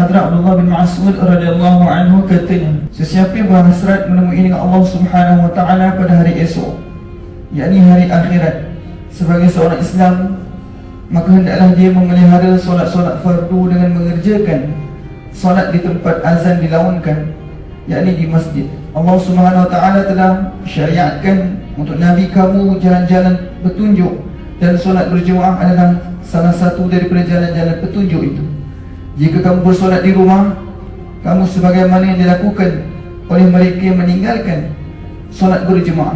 Hadrat Abdullah bin Mas'ud radhiyallahu anhu katanya, sesiapa yang berhasrat menemui dengan Allah Subhanahu wa taala pada hari esok, yakni hari akhirat, sebagai seorang Islam, maka hendaklah dia memelihara solat-solat fardu dengan mengerjakan solat di tempat azan dilaunkan, yakni di masjid. Allah Subhanahu wa taala telah syariatkan untuk Nabi kamu jalan-jalan petunjuk, dan solat berjemaah adalah salah satu daripada jalan-jalan petunjuk itu. Jika kamu bersolat di rumah, kamu sebagaimana yang dilakukan oleh mereka yang meninggalkan solat berjemaah,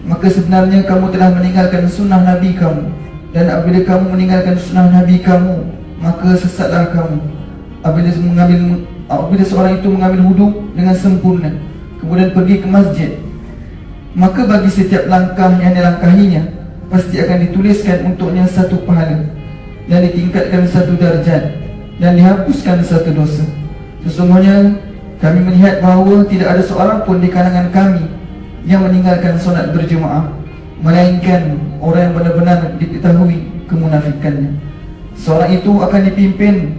maka sebenarnya kamu telah meninggalkan sunnah Nabi kamu. Dan apabila kamu meninggalkan sunnah Nabi kamu, maka sesatlah kamu. Apabila seorang itu mengambil wudhu dengan sempurna, kemudian pergi ke masjid, maka bagi setiap langkah yang dilangkahinya pasti akan dituliskan untuknya satu pahala, dan ditingkatkan satu darjat, dan dihapuskan satu dosa. Sesungguhnya kami melihat bahawa tidak ada seorang pun di kalangan kami yang meninggalkan solat berjemaah, melainkan orang yang benar-benar diketahui kemunafikannya. Seorang itu akan dipimpin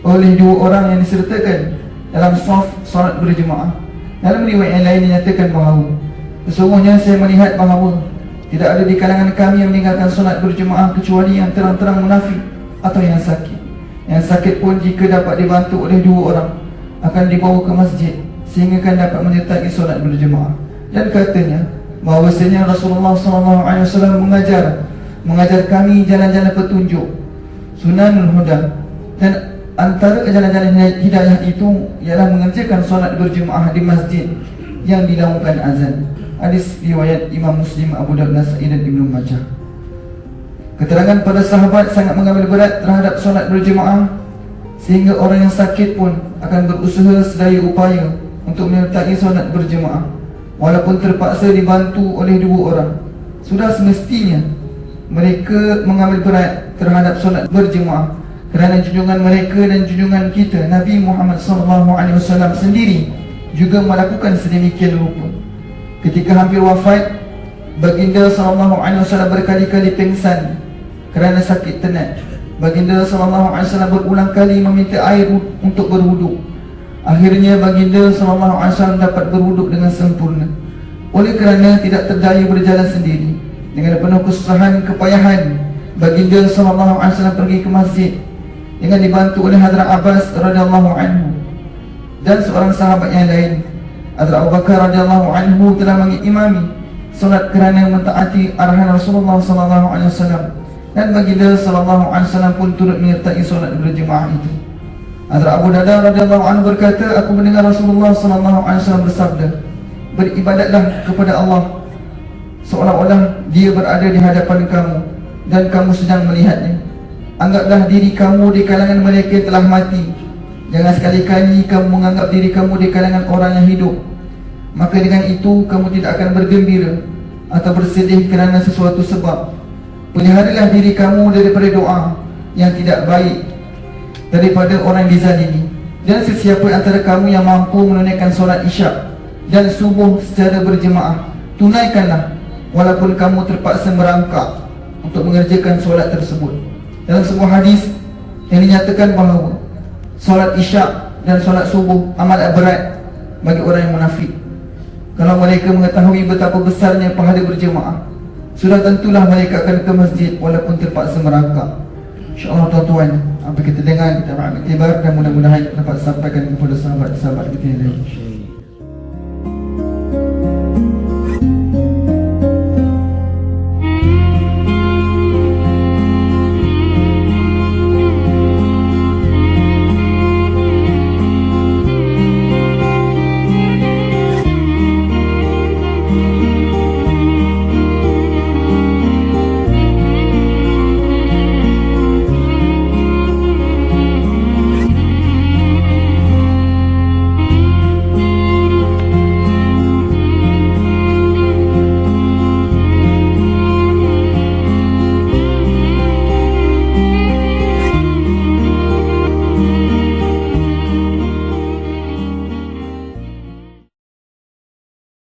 oleh dua orang yang disertakan dalam saf solat berjemaah. Dalam riwayat yang lain dinyatakan bahawa sesungguhnya saya melihat bahawa tidak ada di kalangan kami yang meninggalkan solat berjemaah kecuali yang terang-terang munafik atau yang sakit. Yang sakit pun jika dapat dibantu oleh dua orang akan dibawa ke masjid sehingga kan dapat menyertai solat berjemaah. Dan katanya bahawasanya Rasulullah SAW mengajar kami jalan-jalan petunjuk, Sunanul Huda, dan antara jalan-jalan hidayah itu ialah mengerjakan solat berjemaah di masjid yang dilakukan azan. Hadis riwayat Imam Muslim, Abu Dawud, Nasa'i dan Ibnu Majah. Keterangan para sahabat sangat mengambil berat terhadap solat berjemaah, sehingga orang yang sakit pun akan berusaha sedaya upaya untuk menyertai solat berjemaah, walaupun terpaksa dibantu oleh dua orang. Sudah semestinya mereka mengambil berat terhadap solat berjemaah, kerana junjungan mereka dan junjungan kita Nabi Muhammad SAW sendiri juga melakukan sedemikian rupa. Ketika hampir wafat, Baginda SAW berkali-kali pingsan kerana sakit tenat. Baginda SAW berulang kali meminta air untuk berwuduk. Akhirnya Baginda SAW dapat berwuduk dengan sempurna. Oleh kerana tidak terdaya berjalan sendiri, dengan penuh kesusahan kepayahan, Baginda SAW pergi ke masjid dengan dibantu oleh Hadrat Abbas radhiyallahu anhu dan seorang sahabat yang lain. Hadrat Abu Bakar radhiyallahu anhu telah mengimami solat kerana mentaati arahan Rasulullah SAW, dan Baginda SAW pun turut menyertai solat berjemaah itu. Hadrat Abu Darda radhiyallahu anhu berkata, aku mendengar Rasulullah SAW bersabda, beribadatlah kepada Allah seolah-olah dia berada di hadapan kamu dan kamu sedang melihatnya. Anggaplah diri kamu di kalangan mereka yang telah mati. Jangan sekali-kali kamu menganggap diri kamu di kalangan orang yang hidup, maka dengan itu kamu tidak akan bergembira atau bersedih kerana sesuatu sebab. Peliharalah diri kamu daripada doa yang tidak baik daripada orang yang dizalimi. Dan sesiapa antara kamu yang mampu menunaikan solat isyak dan subuh secara berjemaah, tunaikanlah walaupun kamu terpaksa merangkak untuk mengerjakan solat tersebut. Dalam sebuah hadis yang dinyatakan bahawa solat isyak dan solat subuh amat berat bagi orang yang munafik. Kalau mereka mengetahui betapa besarnya pahala berjemaah, sudah tentulah mereka akan ke masjid walaupun terpaksa merangkak. InsyaAllah tuan-tuan, apa kita dengar, kita ambil iktibar, dan mudah-mudahan dapat sampaikan kepada sahabat-sahabat kita yang lain.